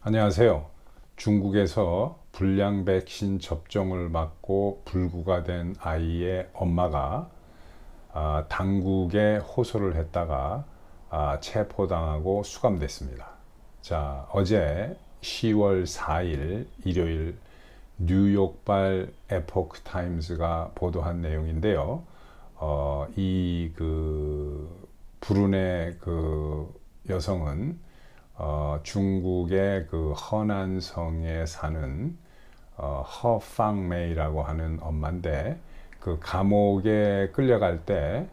안녕하세요. 중국에서 불량 백신 접종을 받고 불구가 된 아이의 엄마가 당국에 호소를 했다가 체포당하고 수감됐습니다. 자, 어제 10월 4일 일요일 뉴욕발 에포크 타임스가 보도한 내용인데요. 불운의 그 여성은 중국의 그 허난성에 사는 허팡메이라고 하는 엄마인데, 그 감옥에 끌려갈 때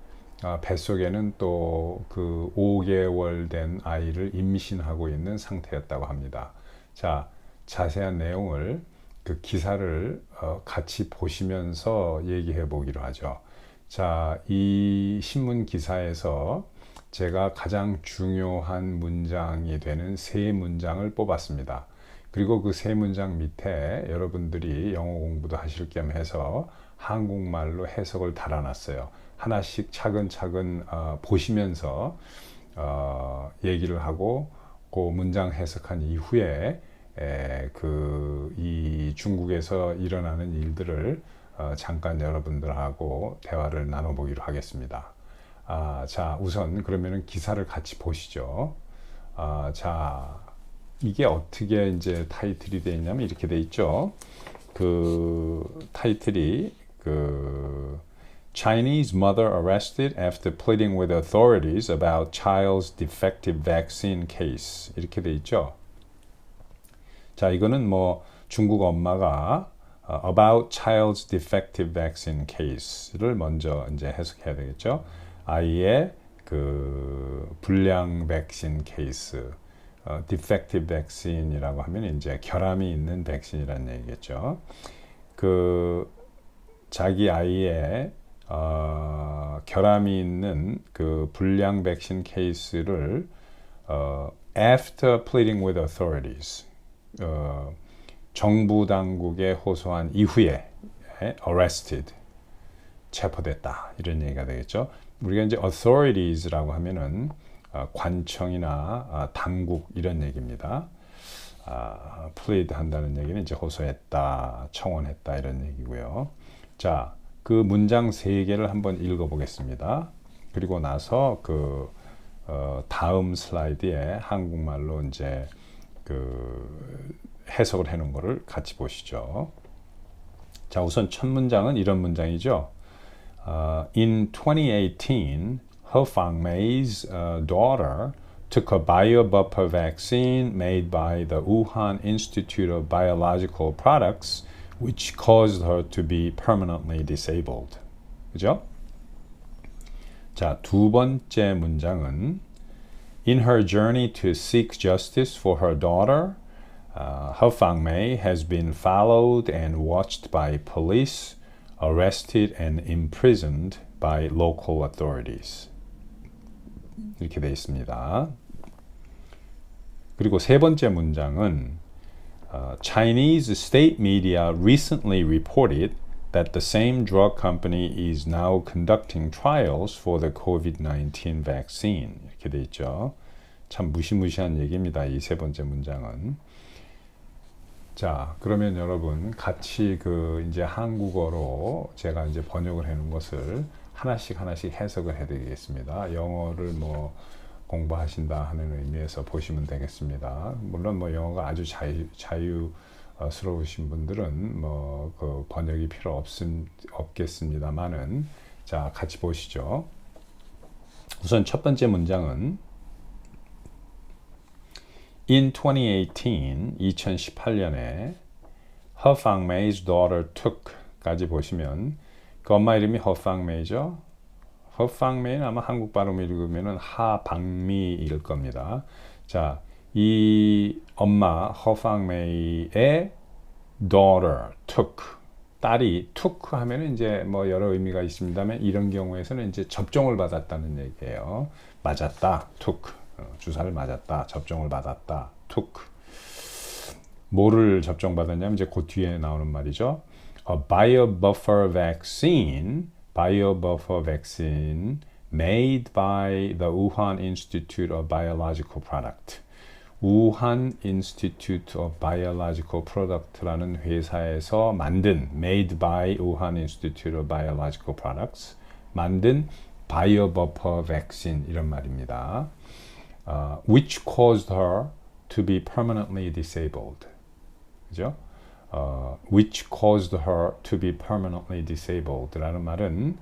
뱃속에는 또 그 5개월 된 아이를 임신하고 있는 상태였다고 합니다. 자, 자세한 내용을 그 기사를 같이 보시면서 얘기해 보기로 하죠. 자, 이 신문 기사에서 제가 가장 중요한 문장이 되는 세 문장을 뽑았습니다. 그리고 그 세 문장 밑에 여러분들이 영어 공부도 하실 겸 해서 한국말로 해석을 달아놨어요. 하나씩 차근차근 보시면서 얘기를 하고 그 문장 해석한 이후에 이 중국에서 일어나는 일들을 잠깐 여러분들하고 대화를 나눠보기로 하겠습니다. 자, 우선 그러면은 기사를 같이 보시죠. 자, 이게 어떻게 이제 타이틀이 되어 있냐면 이렇게 되어 있죠. 그 타이틀이 그 Chinese mother arrested after pleading with authorities about child's defective vaccine case. 이렇게 되어 있죠. 자, 이거는 뭐 중국 엄마가 about child's defective vaccine case를 먼저 이제 해석해야 되겠죠. 아이의 그 불량 백신 케이스, defective vaccine이라고 하면 이제 결함이 있는 백신이라는 얘기겠죠. 그 자기 아이의 결함이 있는 그 불량 백신 케이스를 after pleading with authorities, 정부 당국에 호소한 이후에 arrested, 체포됐다, 이런 얘기가 되겠죠. 우리가 이제 authorities라고 하면은 관청이나 당국 이런 얘기입니다. plead 한다는 얘기는 이제 호소했다, 청원했다 이런 얘기고요. 자, 그 문장 세 개를 한번 읽어보겠습니다. 그리고 나서 그 다음 슬라이드에 한국말로 이제 그 해석을 해놓은 거를 같이 보시죠. 자, 우선 첫 문장은 이런 문장이죠. In 2018, Hefang Mei's daughter took a bio-buffer vaccine made by the Wuhan Institute of Biological Products, which caused her to be permanently disabled. 그죠? 자, 두 번째 문장은 In her journey to seek justice for her daughter, Hefang Mei has been followed and watched by police, arrested and imprisoned by local authorities. 이렇게 되어 있습니다. 그리고 세 번째 문장은 Chinese state media recently reported that the same drug company is now conducting trials for the COVID-19 vaccine. 이렇게 되어 있죠. 참 무시무시한 얘기입니다. 이 세 번째 문장은. 자, 그러면 여러분 같이 그 이제 한국어로 제가 이제 번역을 해놓은 것을 하나씩 해석을 해드리겠습니다. 영어를 뭐 공부하신다 하는 의미에서 보시면 되겠습니다. 물론 뭐 영어가 아주 자유스러우신 분들은 뭐 그 번역이 필요 없겠습니다만은, 자, 같이 보시죠. 우선 첫 번째 문장은 In 2018, 2018년에 Hefang Mei's daughter took까지 보시면 그 엄마 이름이 허팡메이죠. 허팡메이는 아마 한국 발음 읽으면 하방미일 겁니다. 자, 이 엄마 허팡메이의 daughter took, 딸이 took 하면은 이제 뭐 여러 의미가 있습니다만 이런 경우에서는 이제 접종을 받았다는 얘기예요. 맞았다, took. 주사를 맞았다, 접종을 받았다, took. 뭐를 접종받았냐면 이제 그 뒤에 나오는 말이죠. A bio-buffer vaccine made by the Wuhan Institute of Biological Product. 우한 Institute of Biological Product라는 회사에서 만든 made by 우한 Institute of Biological Products 만든 바이오버퍼 백신 이런 말입니다. Which caused her to be permanently disabled. 그죠? Which caused her to be permanently disabled 라는 말은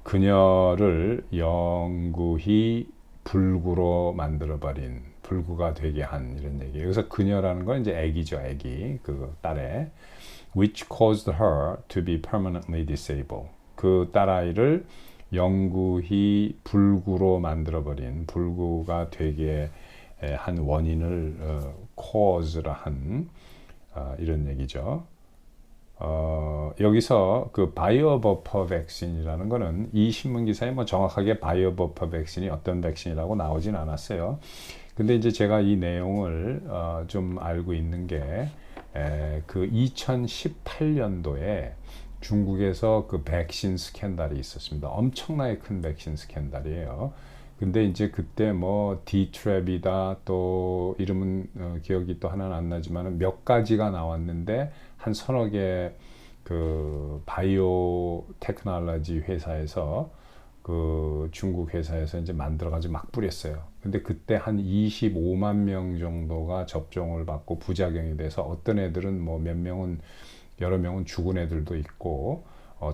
그녀를 영구히 불구로 만들어버린, 불구가 되게 한 이런 얘기예요. 여기서 그녀라는 건 이제 아기죠, 아기. 그 딸의 which caused her to be permanently disabled. 그 딸아이를 영구히 불구로 만들어버린, 불구가 되게 한 원인을 cause라 한 이런 얘기죠. 여기서 그 바이오버퍼 백신이라는 거는 이 신문 기사에 뭐 정확하게 바이오버퍼 백신이 어떤 백신이라고 나오진 않았어요. 근데 이제 제가 이 내용을 좀 알고 있는 게 그 2018년도에 중국에서 그 백신 스캔들이 있었습니다. 엄청나게 큰 백신 스캔들이에요. 근데 이제 그때 뭐 디트랩이다 또 이름은 기억이 또 하나는 안 나지만 몇 가지가 나왔는데 한 서너 개 그 바이오 테크놀로지 회사에서 그 중국 회사에서 이제 만들어가지고 막 뿌렸어요. 근데 그때 한 25만 명 정도가 접종을 받고 부작용이 돼서 어떤 애들은 뭐 몇 명은 여러 명은 죽은 애들도 있고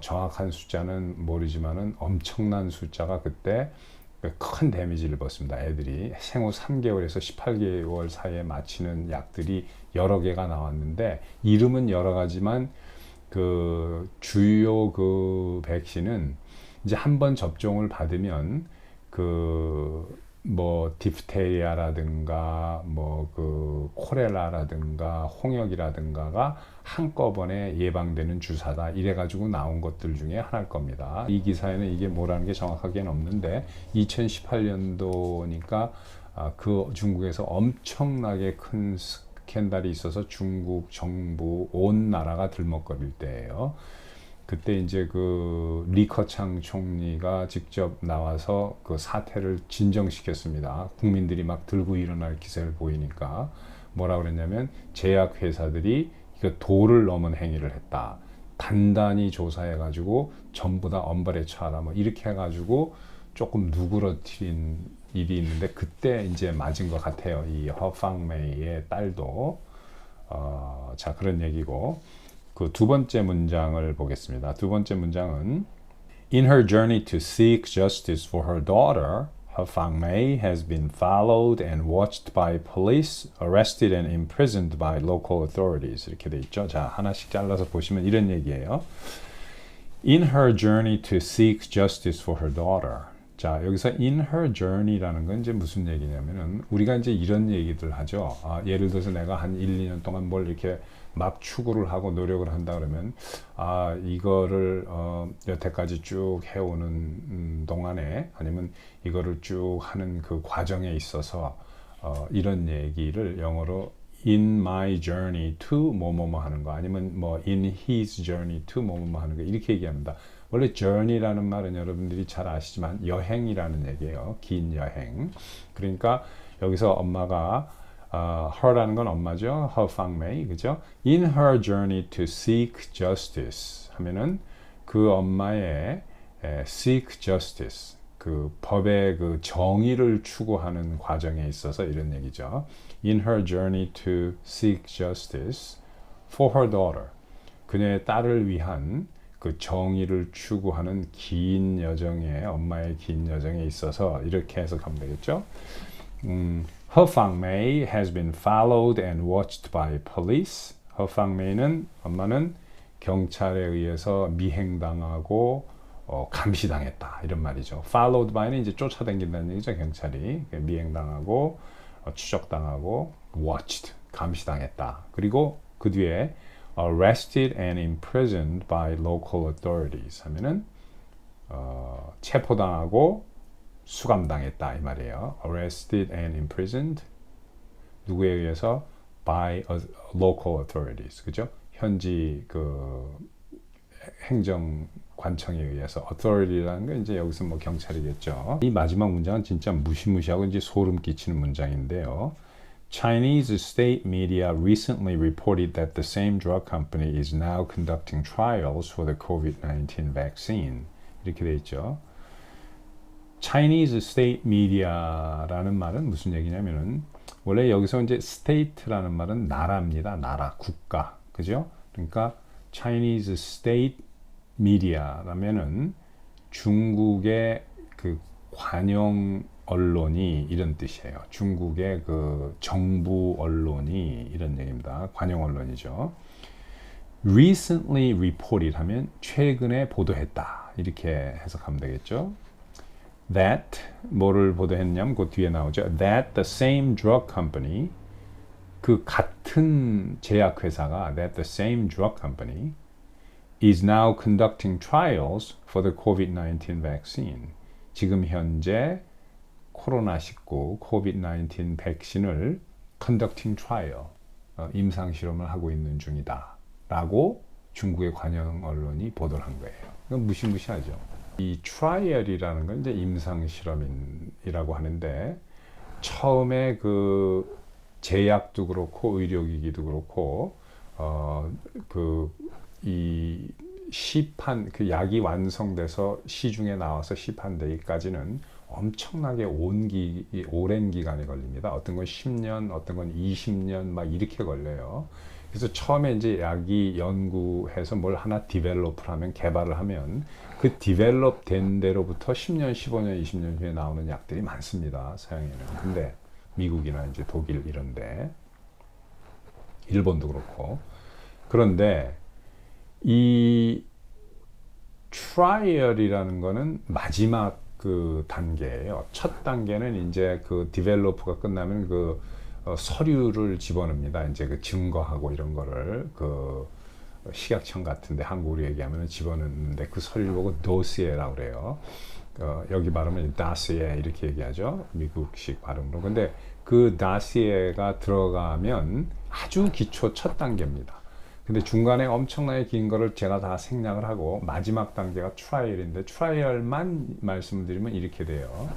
정확한 숫자는 모르지만은 엄청난 숫자가 그때 큰 데미지를 입었습니다. 애들이 생후 3개월에서 18개월 사이에 맞히는 약들이 여러 개가 나왔는데 이름은 여러 가지만 그 주요 그 백신은 이제 한번 접종을 받으면 그 뭐 디프테리아라든가 뭐 그 콜레라라든가 홍역이라든가가 한꺼번에 예방되는 주사다 이래 가지고 나온 것들 중에 하나일 겁니다. 이 기사에는 이게 뭐라는 게 정확하게는 없는데 2018년도니까 그 중국에서 엄청나게 큰 스캔들이 있어서 중국 정부 온 나라가 들먹거릴 때예요. 그때 이제 그 리커창 총리가 직접 나와서 그 사태를 진정시켰습니다. 국민들이 막 들고 일어날 기세를 보이니까 뭐라 그랬냐면 제약 회사들이 이거 도를 넘은 행위를 했다. 단단히 조사해가지고 전부 다 엄벌에 처하라. 뭐 이렇게 해가지고 조금 누그러뜨린 일이 있는데 그때 이제 맞은 것 같아요. 이 허팡메이의 딸도. 자 그런 얘기고. 그 두 번째 문장을 보겠습니다. 두 번째 문장은 In her journey to seek justice for her daughter, Fang Mei has been followed and watched by police, arrested and imprisoned by local authorities. 이렇게 돼 있죠. 자, 하나씩 잘라서 보시면 이런 얘기예요. In her journey to seek justice for her daughter. 자, 여기서 in her journey라는 건 이제 무슨 얘기냐면은 우리가 이제 이런 얘기들 하죠. 예를 들어서 내가 한 1, 2년 동안 뭘 이렇게 막 추구를 하고 노력을 한다 그러면 이거를 여태까지 쭉 해오는 동안에 아니면 이거를 쭉 하는 그 과정에 있어서 이런 얘기를 영어로 in my journey to 뭐뭐뭐 하는 거 아니면 뭐 in his journey to 뭐뭐뭐 하는 거 이렇게 얘기합니다. 원래 journey라는 말은 여러분들이 잘 아시지만 여행이라는 얘기예요. 긴 여행. 그러니까 여기서 엄마가 her라는 건 엄마죠. her Fang Mei, 그죠? In her journey to seek justice 하면은 그 엄마의 seek justice, 그 법의 그 정의를 추구하는 과정에 있어서 이런 얘기죠. In her journey to seek justice for her daughter, 그녀의 딸을 위한 그 정의를 추구하는 긴 여정에 엄마의 긴 여정에 있어서 이렇게 해석하면 되겠죠. Her Fang Mei has been followed and watched by police. Her Fang Mei는 엄마는 경찰에 의해서 미행당하고 감시당했다 이런 말이죠. Followed by는 이제 쫓아다닌다는 얘기죠. 경찰이 미행당하고 추적당하고 watched 감시당했다. 그리고 그 뒤에 arrested and imprisoned by local authorities 하면은 체포당하고 수감당했다 이 말이에요. Arrested and imprisoned 누구에 의해서 by local authorities 그죠? 현지 그 행정 관청에 의해서 authority라는 건 이제 여기서 뭐 경찰이겠죠. 이 마지막 문장은 진짜 무시무시하고 이제 소름 끼치는 문장인데요. Chinese state media recently reported that the same drug company is now conducting trials for the COVID-19 vaccine. 이렇게 돼 있죠. Chinese state media라는 말은 무슨 얘기냐면은 원래 여기서 이제 state라는 말은 나라입니다. 나라, 국가. 그죠? 그러니까 Chinese state media라면은 중국의 그 관영 언론이 이런 뜻이에요. 중국의 그 정부 언론이 이런 얘기입니다. 관영 언론이죠. Recently reported 하면 최근에 보도했다. 이렇게 해석하면 되겠죠. That 뭐를 보도했냐면 그 뒤에 나오죠. That the same drug company 그 같은 제약회사가 That the same drug company is now conducting trials for the COVID-19 vaccine. 지금 현재 코로나19, COVID-19 백신을 conducting trial, 임상실험을 하고 있는 중이다 라고 중국의 관영 언론이 보도를 한 거예요. 이건 무시무시하죠. 이 trial이라는 건 이제 임상실험이라고 하는데 처음에 그 제약도 그렇고 의료기기도 그렇고 이 시판 그 약이 완성돼서 시중에 나와서 시판되기까지는 엄청나게 오랜 기간이 걸립니다. 어떤 건 10년, 어떤 건 20년 막 이렇게 걸려요. 그래서 처음에 이제 약이 연구해서 뭘 하나 디벨롭을 하면 개발을 하면 그 디벨롭 된 대로부터 10년, 15년, 20년 후에 나오는 약들이 많습니다. 서양에는. 근데 미국이나 이제 독일 이런데 일본도 그렇고 그런데 이 트라이얼이라는 거는 마지막 그 단계예요. 첫 단계는 이제 그 디벨로프가 끝나면 그 서류를 집어넣습니다. 이제 그 증거하고 이런 거를 그 식약청 같은데 한국으로 얘기하면 집어넣는데 그 서류를 보고 도시에라고 그래요. 여기 발음은 다시에 이렇게 얘기하죠. 미국식 발음으로. 근데 그 다시에가 들어가면 아주 기초 첫 단계입니다. 근데 중간에 엄청나게 긴 거를 제가 다 생략을 하고 마지막 단계가 트라이얼인데 트라이얼만 말씀드리면 이렇게 돼요.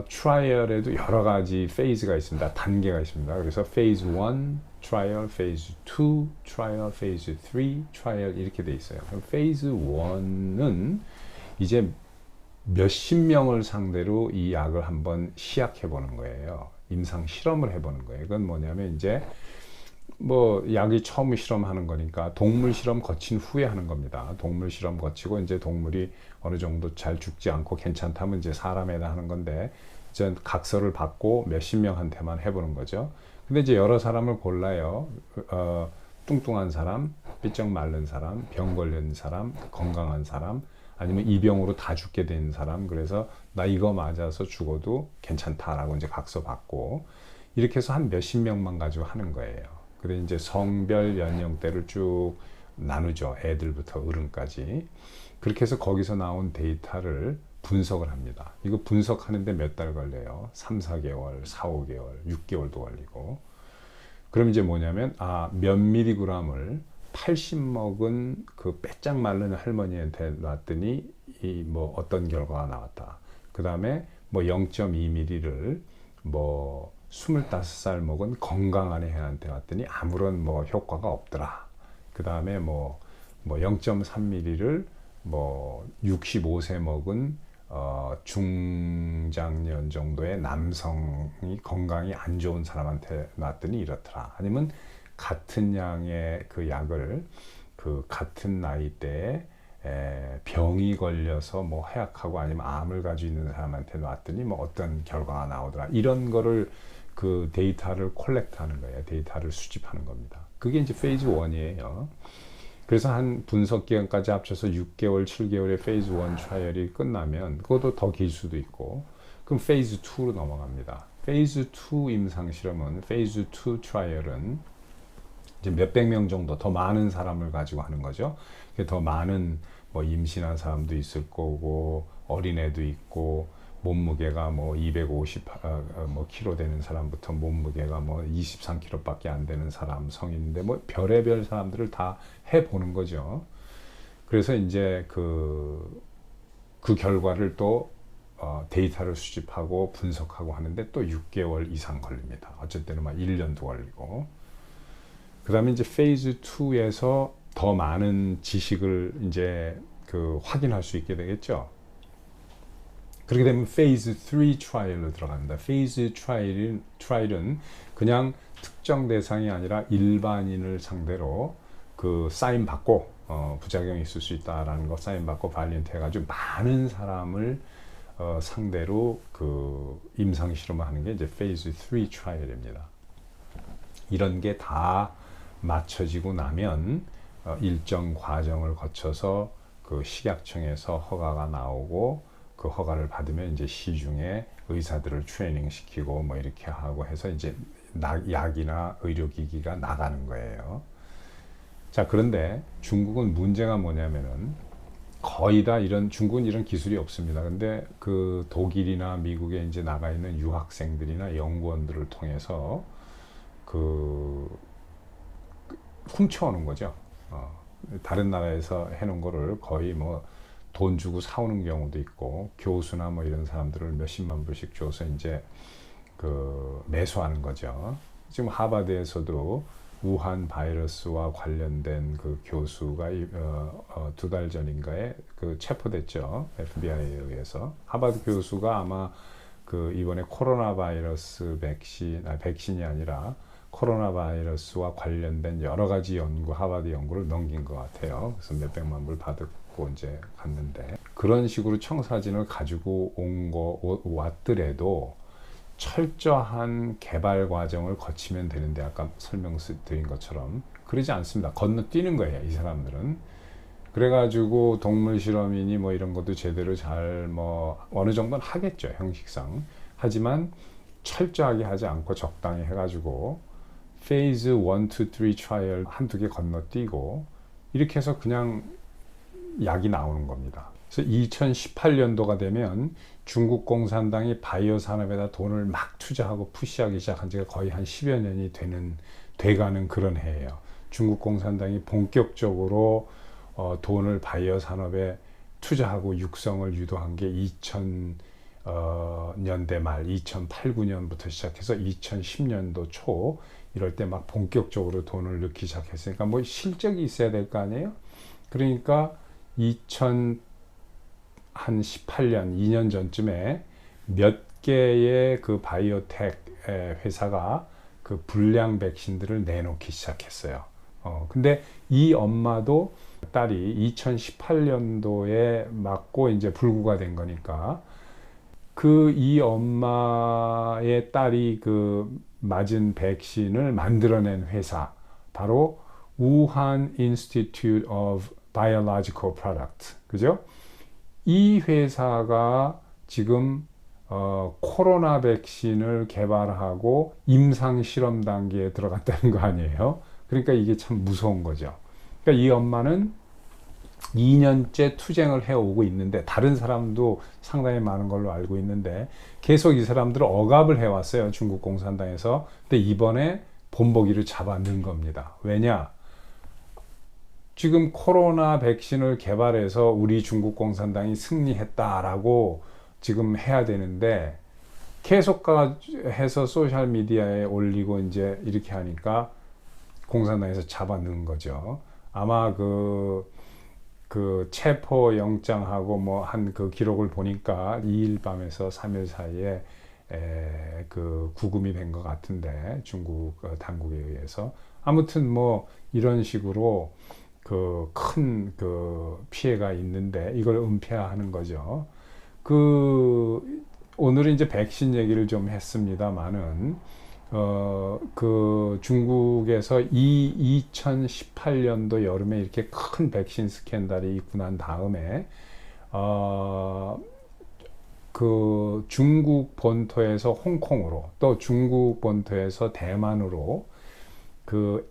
트라이얼에도 여러 가지 페이즈가 있습니다. 단계가 있습니다. 그래서 페이즈 1 트라이얼, 페이즈 2 트라이얼, 페이즈 3 트라이얼 이렇게 돼 있어요. 그럼 페이즈 1은 이제 몇십 명을 상대로 이 약을 한번 시약해 보는 거예요. 임상 실험을 해보는 거예요. 이건 뭐냐면 이제 뭐 약이 처음 실험하는 거니까 동물 실험 거친 후에 하는 겁니다. 동물 실험 거치고 이제 동물이 어느 정도 잘 죽지 않고 괜찮다면 이제 사람에다 하는 건데 이제 각서를 받고 몇십 명한테만 해보는 거죠. 근데 이제 여러 사람을 골라요. 뚱뚱한 사람, 삐쩍 마른 사람, 병 걸린 사람, 건강한 사람, 아니면 이 병으로 다 죽게 된 사람. 그래서 나 이거 맞아서 죽어도 괜찮다라고 이제 각서 받고 이렇게 해서 한 몇십 명만 가지고 하는 거예요. 그래 이제 성별 연령대를 쭉 나누죠. 애들부터 어른까지. 그렇게 해서 거기서 나온 데이터를 분석을 합니다. 이거 분석하는데 몇 달 걸려요. 3, 4개월, 4, 5개월, 6개월도 걸리고. 그럼 이제 뭐냐면 몇 밀리그램을 80 먹은 그 빼짝 마른 할머니한테 놨더니 이 뭐 어떤 결과가 나왔다. 그 다음에 뭐 0.2ml를 뭐 25살 먹은 건강한 애한테 왔더니 아무런 뭐 효과가 없더라. 그 다음에 뭐 0.3ml를 뭐 65세 먹은 중장년 정도의 남성이 건강이 안 좋은 사람한테 놨더니 이렇더라. 아니면 같은 양의 그 약을 그 같은 나이대에 병이 걸려서 뭐 해약하고 아니면 암을 가지고 있는 사람한테 놨더니 뭐 어떤 결과가 나오더라. 이런 거를 그 데이터를 콜렉트하는 거예요. 데이터를 수집하는 겁니다. 그게 이제 페이즈 1이에요. 그래서 한 분석 기간까지 합쳐서 6개월, 7개월의 페이즈 1 트라이얼이 끝나면 그것도 더 길 수도 있고 그럼 페이즈 2로 넘어갑니다. 페이즈 2 임상 실험은 페이즈 2 트라이얼은 이제 몇백 명 정도 더 많은 사람을 가지고 하는 거죠. 더 많은 뭐 임신한 사람도 있을 거고 어린애도 있고 몸무게가 뭐 250 뭐 키로 되는 사람부터 몸무게가 뭐 23kg밖에 안 되는 사람 성인인데 뭐 별의별 사람들을 다 해보는 거죠. 그래서 이제 그 결과를 또 데이터를 수집하고 분석하고 하는데 또 6개월 이상 걸립니다. 어쩔 때는 막 1년도 걸리고. 그 다음에 이제 페이즈 2에서 더 많은 지식을 이제 확인할 수 있게 되겠죠. 그렇게 되면 페이즈 3 트라이얼로 들어갑니다. 페이즈 트라이얼은 그냥 특정 대상이 아니라 일반인을 상대로 사인 받고 부작용이 있을 수 있다라는 거 사인 받고 발리언트 해가지고 많은 사람을 상대로 임상 실험을 하는 게 이제 페이즈 3 트라이얼입니다. 이런 게 다 맞춰지고 나면 일정 과정을 거쳐서 식약청에서 허가가 나오고 그 허가를 받으면 이제 시중에 의사들을 트레이닝 시키고 뭐 이렇게 하고 해서 이제 약이나 의료기기가 나가는 거예요. 자, 그런데 중국은 문제가 뭐냐면은 거의 다 중국은 이런 기술이 없습니다. 근데 독일이나 미국에 이제 나가 있는 유학생들이나 연구원들을 통해서 훔쳐오는 거죠. 다른 나라에서 해놓은 거를 거의 뭐 돈 주고 사오는 경우도 있고, 교수나 뭐 이런 사람들을 몇십만 불씩 줘서 이제 매수하는 거죠. 지금 하버드에서도 우한 바이러스와 관련된 교수가 2달 전인가에 체포됐죠. FBI에 의해서. 하버드 교수가 아마 이번에 코로나 바이러스 백신이 아니라 코로나 바이러스와 관련된 여러 가지 하버드 연구를 넘긴 것 같아요. 그래서 몇백만 불 받고 이제 갔는데, 그런 식으로 청사진을 가지고 왔더라도 철저한 개발 과정을 거치면 되는데, 아까 설명드린 것처럼 그러지 않습니다. 건너뛰는 거예요, 이 사람들은. 그래가지고 동물 실험이니 뭐 이런 것도 제대로 잘 어느 정도는 하겠죠, 형식상. 하지만 철저하게 하지 않고 적당히 해가지고 페이즈 1, 2, 3 트라이얼 한두 개 건너뛰고 이렇게 해서 그냥 약이 나오는 겁니다. 그래서 2018년도가 되면 중국 공산당이 바이오 산업에다 돈을 막 투자하고 푸시하기 시작한 지가 거의 한 10여 년이 돼가는 그런 해예요. 중국 공산당이 본격적으로 돈을 바이오 산업에 투자하고 육성을 유도한 게 2000년대 말 2008, 9년부터 시작해서 2010년도 초 이럴 때 막 본격적으로 돈을 넣기 시작했으니까 뭐 실적이 있어야 될 거 아니에요? 그러니까 2018년 2년 전쯤에 몇 개의 바이오텍 회사가 불량 백신들을 내놓기 시작했어요. 근데 이 엄마도 딸이 2018년도에 맞고 이제 불구가 된 거니까 이 엄마의 딸이 맞은 백신을 만들어낸 회사, 바로 우한 Institute of Biological Product, 그죠? 이 회사가 지금 코로나 백신을 개발하고 임상 실험 단계에 들어갔다는 거 아니에요? 그러니까 이게 참 무서운 거죠. 그러니까 이 엄마는 2년째 투쟁을 해오고 있는데, 다른 사람도 상당히 많은 걸로 알고 있는데 계속 이 사람들을 억압을 해왔어요, 중국 공산당에서. 근데 이번에 본보기를 잡아 넣은 겁니다. 왜냐? 지금 코로나 백신을 개발해서 우리 중국 공산당이 승리했다라고 지금 해야 되는데, 계속 해서 소셜 미디어에 올리고 이제 이렇게 하니까 공산당에서 잡아 넣은 거죠. 아마 체포 영장하고 뭐 한 기록을 보니까 2일 밤에서 3일 사이에 구금이 된 것 같은데, 중국 당국에 의해서. 아무튼 뭐 이런 식으로 큰 피해가 있는데 이걸 은폐하는 거죠. 오늘은 이제 백신 얘기를 좀 했습니다만은 중국에서 2018년도 여름에 이렇게 큰 백신 스캔들이 있고 난 다음에 중국 본토에서 홍콩으로, 또 중국 본토에서 대만으로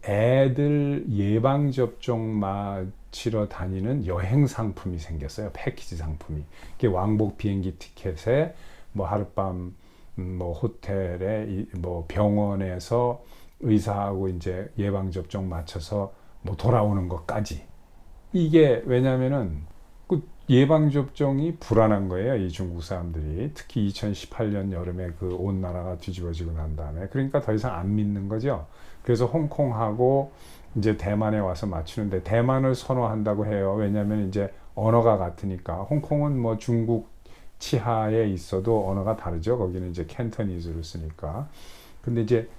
애들 예방접종 맞으러 다니는 여행 상품이 생겼어요. 패키지 상품이. 이게 왕복 비행기 티켓에 뭐 하룻밤 호텔에 뭐 병원에서 의사하고 이제 예방접종 맞춰서 뭐 돌아오는 것까지. 이게 왜냐면은 예방접종이 불안한 거예요. 이 중국 사람들이. 특히 2018년 여름에 그 온 나라가 뒤집어지고 난 다음에. 그러니까 더 이상 안 믿는 거죠. 그래서 홍콩하고 이제 대만에 와서 맞추는데 대만을 선호한다고 해요. 왜냐하면 이제 언어가 같으니까. 홍콩은 뭐 중국 치하에 있어도 언어가 다르죠. 거기는 이제 캔터니즈를 쓰니까. 근데 이제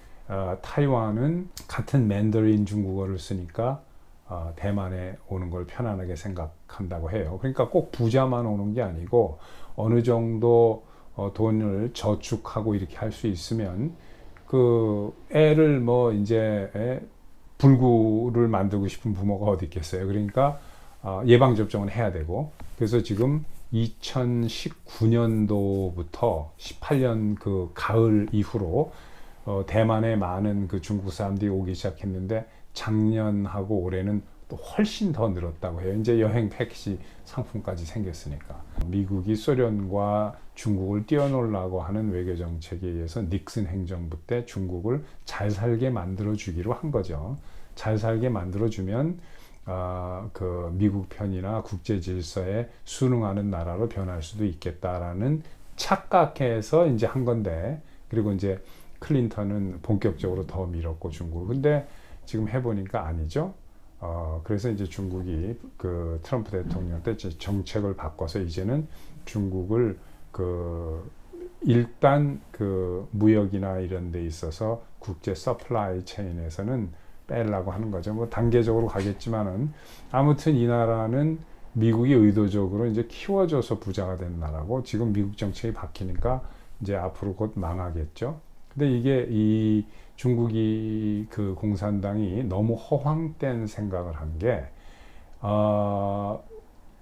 타이완은 같은 맨더린 중국어를 쓰니까 대만에 오는 걸 편안하게 생각한다고 해요. 그러니까 꼭 부자만 오는 게 아니고 어느 정도 돈을 저축하고 이렇게 할 수 있으면 그 애를 뭐 이제 불구를 만들고 싶은 부모가 어디 있겠어요. 그러니까 예방접종은 해야 되고, 그래서 지금 2019년도부터 18년 그 가을 이후로 대만에 많은 그 중국 사람들이 오기 시작했는데 작년하고 올해는 또 훨씬 더 늘었다고 해요. 이제 여행 패키지 상품까지 생겼으니까. 미국이 소련과 중국을 뛰어놀라고 하는 외교 정책에 의해서 닉슨 행정부 때 중국을 잘 살게 만들어 주기로 한 거죠. 잘 살게 만들어 주면 그 미국 편이나 국제 질서에 순응하는 나라로 변할 수도 있겠다라는 착각해서 이제 한 건데, 그리고 이제 클린턴은 본격적으로 더 밀었고 중국을. 근데 지금 해보니까 아니죠. 그래서 이제 중국이 그 트럼프 대통령 때 정책을 바꿔서 이제는 중국을 그 일단 그 무역이나 이런 데 있어서 국제 서플라이 체인에서는 빼려고 하는 거죠. 뭐 단계적으로 가겠지만은 아무튼 이 나라는 미국이 의도적으로 이제 키워줘서 부자가 된 나라고, 지금 미국 정책이 바뀌니까 이제 앞으로 곧 망하겠죠. 근데 이게 이 중국이 그 공산당이 너무 허황된 생각을 한 게,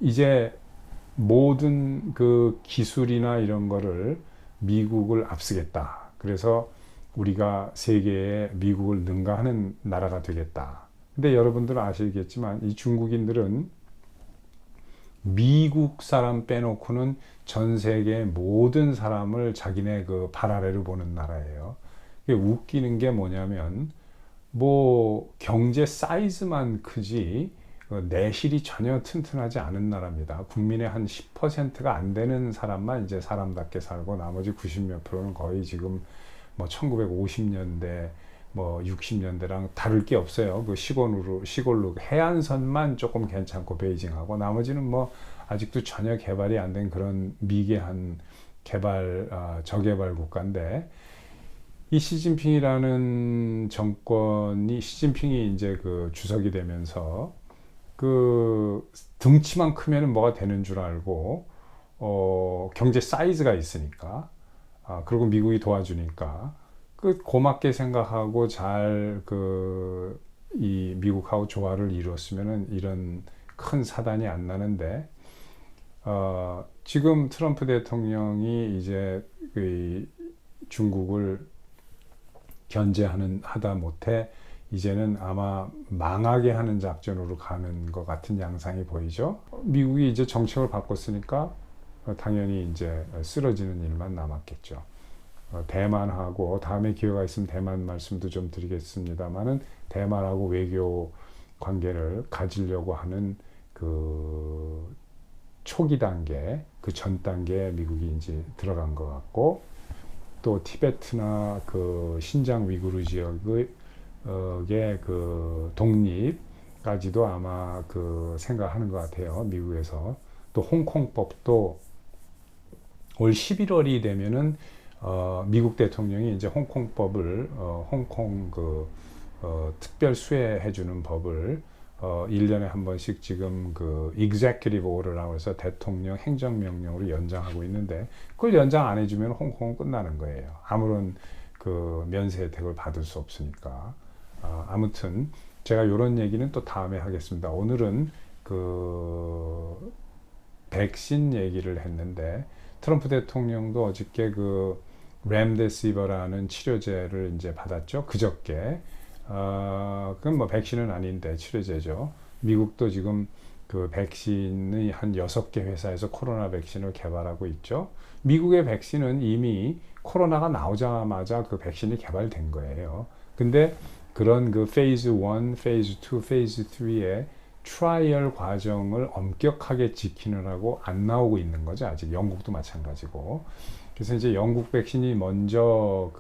이제 모든 그 기술이나 이런 거를 미국을 앞서겠다. 그래서 우리가 세계에 미국을 능가하는 나라가 되겠다. 근데 여러분들은 아시겠지만 이 중국인들은 미국 사람 빼놓고는 전 세계 모든 사람을 자기네 그 발 아래로 보는 나라예요. 웃기는 게 뭐냐면 뭐 경제 사이즈만 크지 내실이 전혀 튼튼하지 않은 나라입니다. 국민의 한 10%가 안 되는 사람만 이제 사람답게 살고 나머지 90몇 프로는 거의 지금 뭐 1950년대 뭐 60년대랑 다를 게 없어요. 그 시골로 해안선만 조금 괜찮고 베이징하고 나머지는 뭐 아직도 전혀 개발이 안 된 그런 미개한 저개발 국가인데, 이 시진핑이라는 정권이, 시진핑이 이제 그 주석이 되면서 그 등치만 크면은 뭐가 되는 줄 알고 경제 사이즈가 있으니까 그리고 미국이 도와주니까 그 고맙게 생각하고 잘 그 이 미국하고 조화를 이뤘으면은 이런 큰 사단이 안 나는데, 지금 트럼프 대통령이 이제 그 중국을 하다 못해 이제는 아마 망하게 하는 작전으로 가는 것 같은 양상이 보이죠. 미국이 이제 정책을 바꿨으니까 당연히 이제 쓰러지는 일만 남았겠죠. 대만하고 다음에 기회가 있으면 대만 말씀도 좀 드리겠습니다만은, 대만하고 외교 관계를 가지려고 하는 그 초기 단계, 그 전 단계에 미국이 이제 들어간 것 같고, 또 티베트나 그 신장 위구르 지역의 그 독립까지도 아마 그 생각하는 것 같아요. 미국에서. 또 홍콩법도 올 11월이 되면은 미국 대통령이 이제 홍콩법을 홍콩 그 특별 수혜해주는 법을 1년에 한 번씩 지금 그 executive order라고 해서 대통령 행정명령으로 연장하고 있는데, 그걸 연장 안 해주면 홍콩은 끝나는 거예요. 아무런 그 면세 혜택을 받을 수 없으니까. 아무튼 제가 이런 얘기는 또 다음에 하겠습니다. 오늘은 그 백신 얘기를 했는데, 트럼프 대통령도 어저께 그 렘데시버라는 치료제를 이제 받았죠. 그저께. 그건 뭐 백신은 아닌데 치료제죠. 미국도 지금 그 백신의 한 6개 회사에서 코로나 백신을 개발하고 있죠. 미국의 백신은 이미 코로나가 나오자마자 그 백신이 개발된 거예요. 근데 그런 그 페이즈 1, 페이즈 2, 페이즈 3의 트라이얼 과정을 엄격하게 지키느라고 안 나오고 있는 거죠. 아직 영국도 마찬가지고. 그래서 이제 영국 백신이 먼저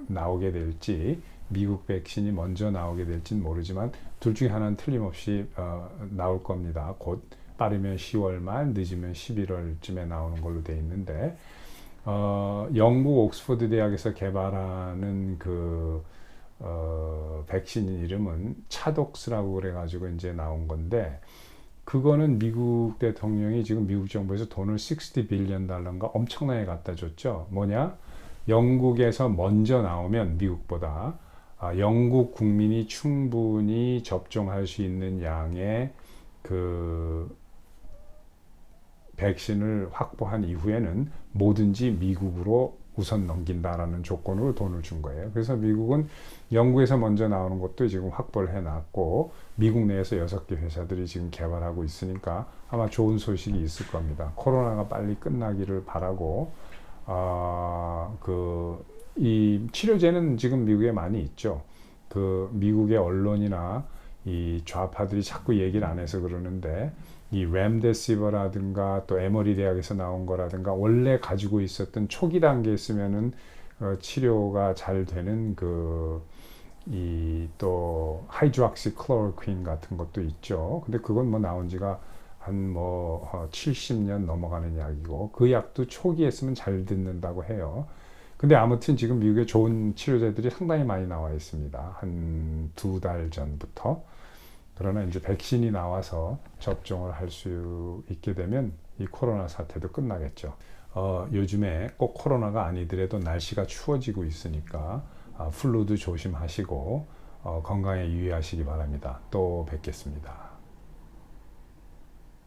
나오게 될지 미국 백신이 먼저 나오게 될지는 모르지만 둘 중에 하나는 틀림없이 나올 겁니다. 곧 빠르면 10월 말, 늦으면 11월쯤에 나오는 걸로 돼 있는데 영국 옥스퍼드 대학에서 개발하는 백신 이름은 차독스라고 그래가지고 이제 나온 건데 그거는 미국 대통령이 지금 미국 정부에서 돈을 60 빌리언 달러인가 엄청나게 갖다 줬죠. 뭐냐? 영국에서 먼저 나오면 미국보다 영국 국민이 충분히 접종할 수 있는 양의 백신을 확보한 이후에는 뭐든지 미국으로 우선 넘긴다라는 조건으로 돈을 준 거예요. 그래서 미국은 영국에서 먼저 나오는 것도 지금 확보를 해놨고 미국 내에서 6개 회사들이 지금 개발하고 있으니까 아마 좋은 소식이 있을 겁니다. 코로나가 빨리 끝나기를 바라고 이 치료제는 지금 미국에 많이 있죠. 미국의 언론이나 이 좌파들이 자꾸 얘기를 안 해서 그러는데 이 렘데시버라든가 또 에머리 대학에서 나온 거라든가 원래 가지고 있었던 초기 단계에 쓰면은 치료가 잘 되는 또 하이드록시 클로로퀸 같은 것도 있죠. 근데 그건 뭐 나온 지가 한 70년 넘어가는 약이고 그 약도 초기에 쓰면 잘 듣는다고 해요. 근데 아무튼 지금 미국에 좋은 치료제들이 상당히 많이 나와 있습니다. 한 2달 전부터. 그러나 이제 백신이 나와서 접종을 할 수 있게 되면 이 코로나 사태도 끝나겠죠. 요즘에 꼭 코로나가 아니더라도 날씨가 추워지고 있으니까 플루도 조심하시고 건강에 유의하시기 바랍니다. 또 뵙겠습니다.